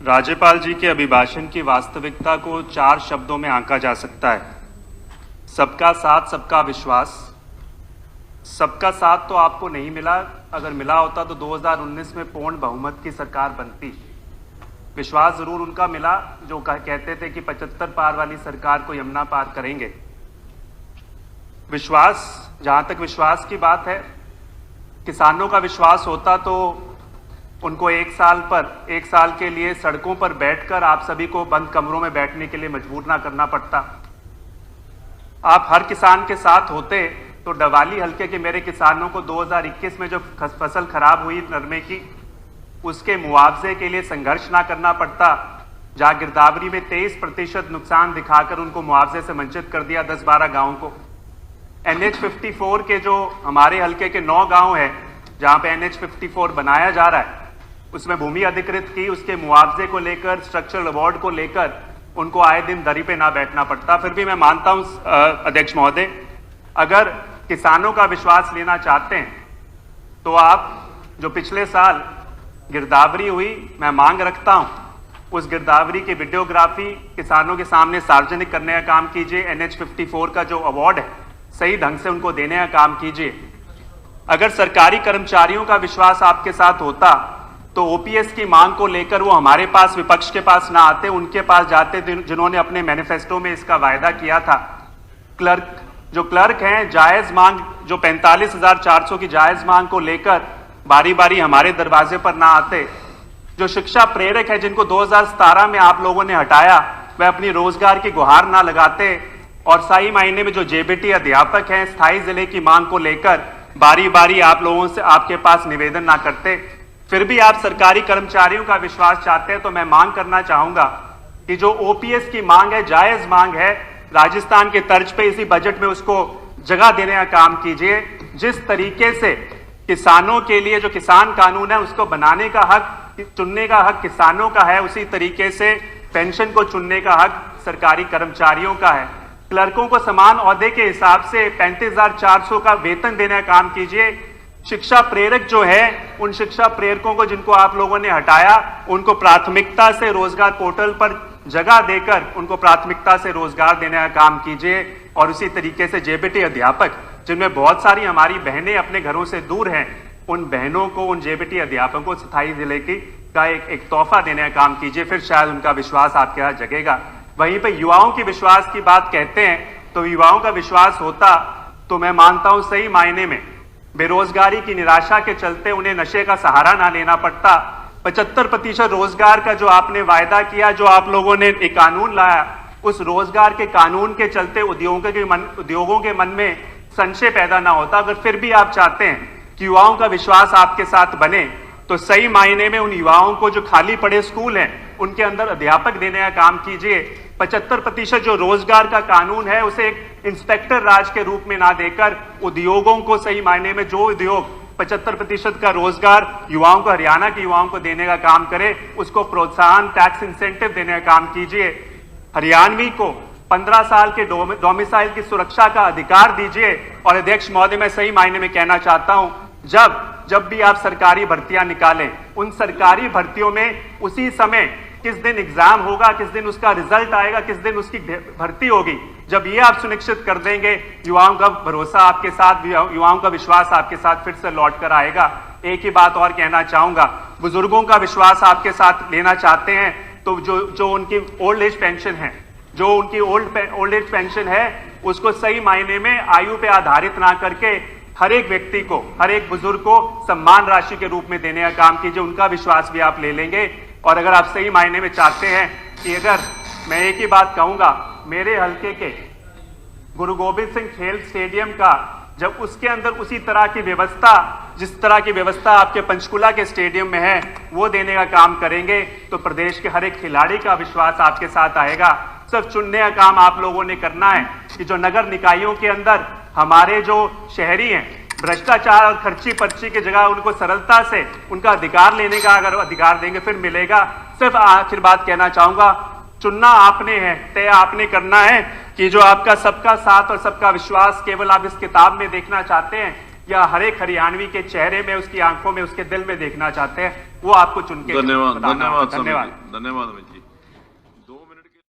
राज्यपाल जी के अभिभाषण की वास्तविकता को 4 शब्दों में आंका जा सकता है। सबका साथ, सबका विश्वास। सबका साथ तो आपको नहीं मिला, अगर मिला होता तो 2019 में पूर्ण बहुमत की सरकार बनती। विश्वास जरूर उनका मिला जो कहते थे कि 75 पार वाली सरकार को यमुना पार करेंगे। विश्वास, जहां तक विश्वास की बात है, किसानों का विश्वास होता तो उनको एक साल के लिए सड़कों पर बैठकर आप सभी को बंद कमरों में बैठने के लिए मजबूर ना करना पड़ता। आप हर किसान के साथ होते तो डवाली हल्के के मेरे किसानों को 2021 में जो फसल खराब हुई नरमे की, उसके मुआवजे के लिए संघर्ष ना करना पड़ता। जहां गिरदावरी में 23% नुकसान दिखाकर उनको मुआवजे से वंचित कर दिया 10-12 गांवों को। NH 54 के जो हमारे हल्के के 9 गांव है जहां पे NH 54 बनाया जा रहा है, उसमें भूमि अधिकृत की, उसके मुआवजे को लेकर, स्ट्रक्चरल अवार्ड को लेकर उनको आए दिन दरी पे ना बैठना पड़ता। फिर भी मैं मानता हूं अध्यक्ष महोदय, अगर किसानों का विश्वास लेना चाहते हैं तो आप जो पिछले साल गिरदावरी हुई, मैं मांग रखता हूं उस गिरदावरी की वीडियोग्राफी किसानों के सामने सार्वजनिक करने का काम कीजिए। NH 54 का जो अवार्ड है सही ढंग से उनको देने का काम कीजिए। अगर सरकारी कर्मचारियों का विश्वास आपके साथ होता तो OPS की मांग को लेकर वो हमारे पास, विपक्ष के पास ना आते, उनके पास जाते जिन्होंने अपने मैनिफेस्टो में इसका वायदा किया था। क्लर्क हैं, जायज मांग जो 45,400 की जायज मांग को लेकर बारी बारी हमारे दरवाजे पर ना आते। जो शिक्षा प्रेरक है जिनको 2017 में आप लोगों ने हटाया, वह अपनी रोजगार की गुहार ना लगाते और सही मायने में जो JBT अध्यापक हैं, स्थायी जिले की मांग को लेकर बारी बारी आप लोगों से आपके पास निवेदन ना करते। फिर भी आप सरकारी कर्मचारियों का विश्वास चाहते हैं तो मैं मांग करना चाहूंगा कि जो OPS की मांग है, जायज मांग है, राजस्थान के तर्ज पे इसी बजट में उसको जगह देने का काम कीजिए। जिस तरीके से किसानों के लिए जो किसान कानून है उसको बनाने का हक, चुनने का हक किसानों का है, उसी तरीके से पेंशन को चुनने का हक सरकारी कर्मचारियों का है। क्लर्कों को समान ओहदे के हिसाब से 35,400 का वेतन देने का काम कीजिए। शिक्षा प्रेरक जो है, उन शिक्षा प्रेरकों को जिनको आप लोगों ने हटाया, उनको प्राथमिकता से रोजगार पोर्टल पर जगह देकर उनको प्राथमिकता से रोजगार देने का काम कीजिए। और उसी तरीके से JBT अध्यापक, जिनमें बहुत सारी हमारी बहनें अपने घरों से दूर हैं, उन बहनों को, उन JBT अध्यापकों को स्थायी जिले की का एक तोहफा देने का काम कीजिए। फिर शायद उनका विश्वास आपके यहाँ जगेगा। वहीं पे युवाओं की विश्वास की बात कहते हैं तो युवाओं का विश्वास होता तो मैं मानता हूं सही मायने में बेरोजगारी की निराशा के चलते उन्हें नशे का सहारा ना लेना पड़ता। 75% रोजगार का जो आपने वायदा किया, जो आप लोगों ने एक कानून लाया, उस रोजगार के कानून के चलते उद्योगों के मन में संशय पैदा ना होता। अगर फिर भी आप चाहते हैं कि युवाओं का विश्वास आपके साथ बने तो सही मायने में उन युवाओं को जो खाली पड़े स्कूल हैं उनके अंदर अध्यापक देने का काम कीजिए। 75% जो रोजगार का कानून है उसे एक इंस्पेक्टर राज के रूप में ना देकर उद्योगों को सही मायने में, जो उद्योग 75% का रोजगार युवाओं को, हरियाणा के युवाओं को देने का काम करे, उसको प्रोत्साहन, टैक्स इंसेंटिव देने का काम कीजिए। हरियाणवी को 15 साल के डोमिसाइल की सुरक्षा का अधिकार दीजिए। और अध्यक्ष महोदय, मैं सही मायने में कहना चाहता हूं, जब भी आप सरकारी भर्तियां निकालें, उन सरकारी भर्तियों में उसी समय किस दिन एग्जाम होगा, किस दिन उसका रिजल्ट आएगा, किस दिन उसकी भर्ती होगी, जब ये आप सुनिश्चित कर देंगे, युवाओं का भरोसा आपके साथ, युवाओं का विश्वास आपके साथ फिर से लौट कर आएगा। एक ही बात और कहना चाहूंगा, बुजुर्गों का विश्वास आपके साथ लेना चाहते हैं तो जो उनकी ओल्ड एज पेंशन है, जो उनकी ओल्ड एज पेंशन है, उसको सही मायने में आयु पे आधारित ना करके हर एक व्यक्ति को, हर एक बुजुर्ग को सम्मान राशि के रूप में देने का काम कीजिए। उनका विश्वास भी आप ले लेंगे। और अगर आप सही मायने में चाहते हैं कि, अगर मैं एक ही बात कहूंगा, मेरे हल्के के गुरु गोबिंद सिंह खेल स्टेडियम का जब उसके अंदर उसी तरह की व्यवस्था, जिस तरह की व्यवस्था आपके पंचकुला के स्टेडियम में है, वो देने का काम करेंगे तो प्रदेश के हर एक खिलाड़ी का विश्वास आपके साथ आएगा। सिर्फ चुनने का काम आप लोगों ने करना है कि जो नगर निकायों के अंदर हमारे जो शहरी हैं, भ्रष्टाचार और खर्ची पर्ची की जगह उनको सरलता से उनका अधिकार लेने का अगर अधिकार देंगे फिर मिलेगा। सिर्फ आखिर बात कहना चाहूंगा, चुनना आपने है, तय आपने करना है कि जो आपका सबका साथ और सबका विश्वास केवल आप इस किताब में देखना चाहते हैं या हर एक हरियाणवी के चेहरे में, उसकी आंखों में, उसके दिल में देखना चाहते हैं, वो आपको चुन के धन्यवाद। ಧನ್ಯವಾದ ವಿಜಯ್.